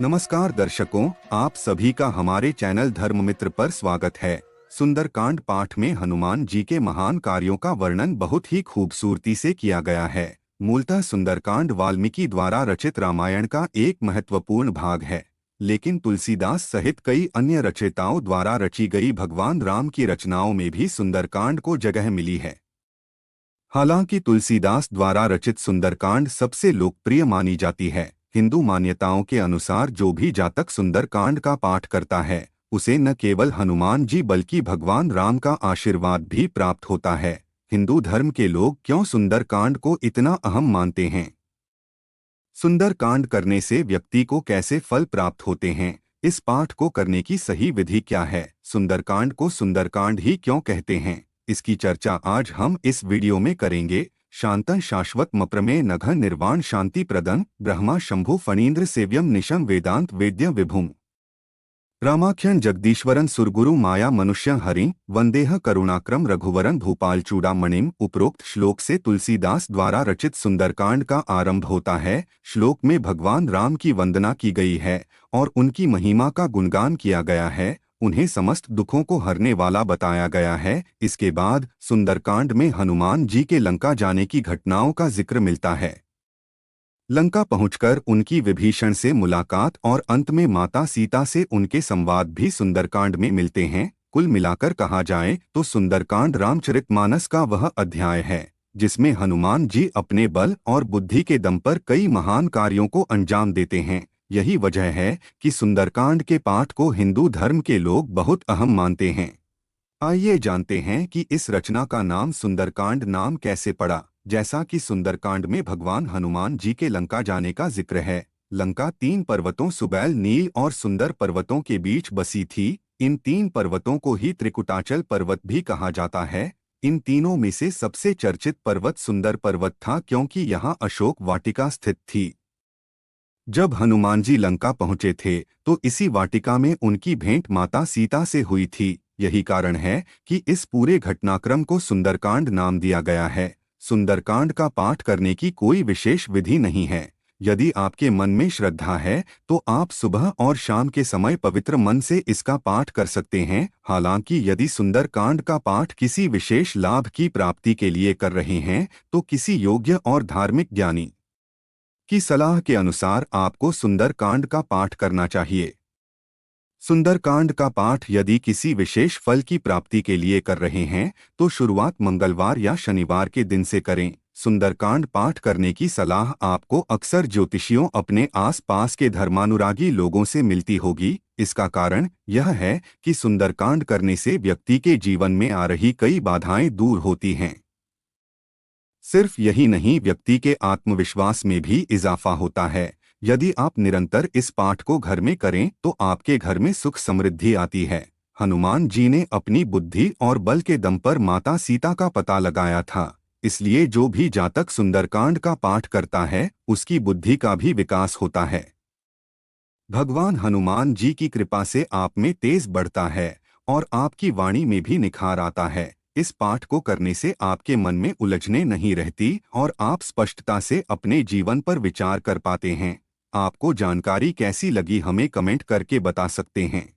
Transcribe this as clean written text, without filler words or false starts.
नमस्कार दर्शकों, आप सभी का हमारे चैनल धर्म मित्र पर स्वागत है। सुंदरकांड पाठ में हनुमान जी के महान कार्यों का वर्णन बहुत ही खूबसूरती से किया गया है। मूलतः सुंदरकांड वाल्मीकि द्वारा रचित रामायण का एक महत्वपूर्ण भाग है, लेकिन तुलसीदास सहित कई अन्य रचयिताओं द्वारा रची गई भगवान राम की रचनाओं में भी सुंदरकांड को जगह मिली है। हालांकि तुलसीदास द्वारा रचित सुंदरकांड सबसे लोकप्रिय मानी जाती है। हिंदू मान्यताओं के अनुसार जो भी जातक सुंदरकांड का पाठ करता है, उसे न केवल हनुमान जी बल्कि भगवान राम का आशीर्वाद भी प्राप्त होता है। हिंदू धर्म के लोग क्यों सुंदरकांड को इतना अहम मानते हैं? सुंदरकांड करने से व्यक्ति को कैसे फल प्राप्त होते हैं? इस पाठ को करने की सही विधि क्या है? सुंदरकांड को सुंदरकांड ही क्यों कहते हैं? इसकी चर्चा आज हम इस वीडियो में करेंगे। शांतं शाश्वत मप्रमेय नघ निर्वाण शांति प्रदं ब्रह्मा शंभु फणीन्द्र सेव्यम निशम वेदांत वेद्य विभुम रामाख्यन जगदीश्वरन सुरगुरु माया मनुष्य हरि वंदेह करुणाक्रम रघुवरन भूपाल चूड़ामणिम। उपरोक्त श्लोक से तुलसीदास द्वारा रचित सुंदरकांड का आरंभ होता है। श्लोक में भगवान राम की वंदना की गई है और उनकी महिमा का गुणगान किया गया है। उन्हें समस्त दुखों को हरने वाला बताया गया है। इसके बाद सुंदरकांड में हनुमान जी के लंका जाने की घटनाओं का जिक्र मिलता है। लंका पहुंचकर उनकी विभीषण से मुलाकात और अंत में माता सीता से उनके संवाद भी सुंदरकांड में मिलते हैं। कुल मिलाकर कहा जाए तो सुंदरकांड रामचरितमानस का वह अध्याय है जिसमें हनुमान जी अपने बल और बुद्धि के दम पर कई महान कार्यों को अंजाम देते हैं। यही वजह है कि सुंदरकांड के पाठ को हिंदू धर्म के लोग बहुत अहम मानते हैं। आइए जानते हैं कि इस रचना का नाम सुंदरकांड नाम कैसे पड़ा। जैसा कि सुंदरकांड में भगवान हनुमान जी के लंका जाने का जिक्र है। लंका 3 पर्वतों सुबैल, नील और सुंदर पर्वतों के बीच बसी थी। इन 3 पर्वतों को ही त्रिकुटाचल पर्वत भी कहा जाता है। इन तीनों में से सबसे चर्चित पर्वत सुंदर पर्वत था, क्योंकि यहाँ अशोक वाटिका स्थित थी। जब हनुमान जी लंका पहुंचे थे तो इसी वाटिका में उनकी भेंट माता सीता से हुई थी। यही कारण है कि इस पूरे घटनाक्रम को सुंदरकांड नाम दिया गया है। सुंदरकांड का पाठ करने की कोई विशेष विधि नहीं है। यदि आपके मन में श्रद्धा है तो आप सुबह और शाम के समय पवित्र मन से इसका पाठ कर सकते हैं। हालांकि यदि सुंदरकांड का पाठ किसी विशेष लाभ की प्राप्ति के लिए कर रहे हैं तो किसी योग्य और धार्मिक ज्ञानी की सलाह के अनुसार आपको सुंदरकांड का पाठ करना चाहिए। सुंदरकांड का पाठ यदि किसी विशेष फल की प्राप्ति के लिए कर रहे हैं तो शुरुआत मंगलवार या शनिवार के दिन से करें। सुंदरकांड पाठ करने की सलाह आपको अक्सर ज्योतिषियों, अपने आसपास के धर्मानुरागी लोगों से मिलती होगी। इसका कारण यह है कि सुंदरकांड करने से व्यक्ति के जीवन में आ रही कई बाधाएं दूर होती हैं। सिर्फ यही नहीं, व्यक्ति के आत्मविश्वास में भी इजाफा होता है। यदि आप निरंतर इस पाठ को घर में करें तो आपके घर में सुख समृद्धि आती है। हनुमान जी ने अपनी बुद्धि और बल के दम पर माता सीता का पता लगाया था, इसलिए जो भी जातक सुंदरकांड का पाठ करता है उसकी बुद्धि का भी विकास होता है। भगवान हनुमान जी की कृपा से आप में तेज बढ़ता है और आपकी वाणी में भी निखार आता है। इस पाठ को करने से आपके मन में उलझने नहीं रहती और आप स्पष्टता से अपने जीवन पर विचार कर पाते हैं। आपको जानकारी कैसी लगी हमें कमेंट करके बता सकते हैं।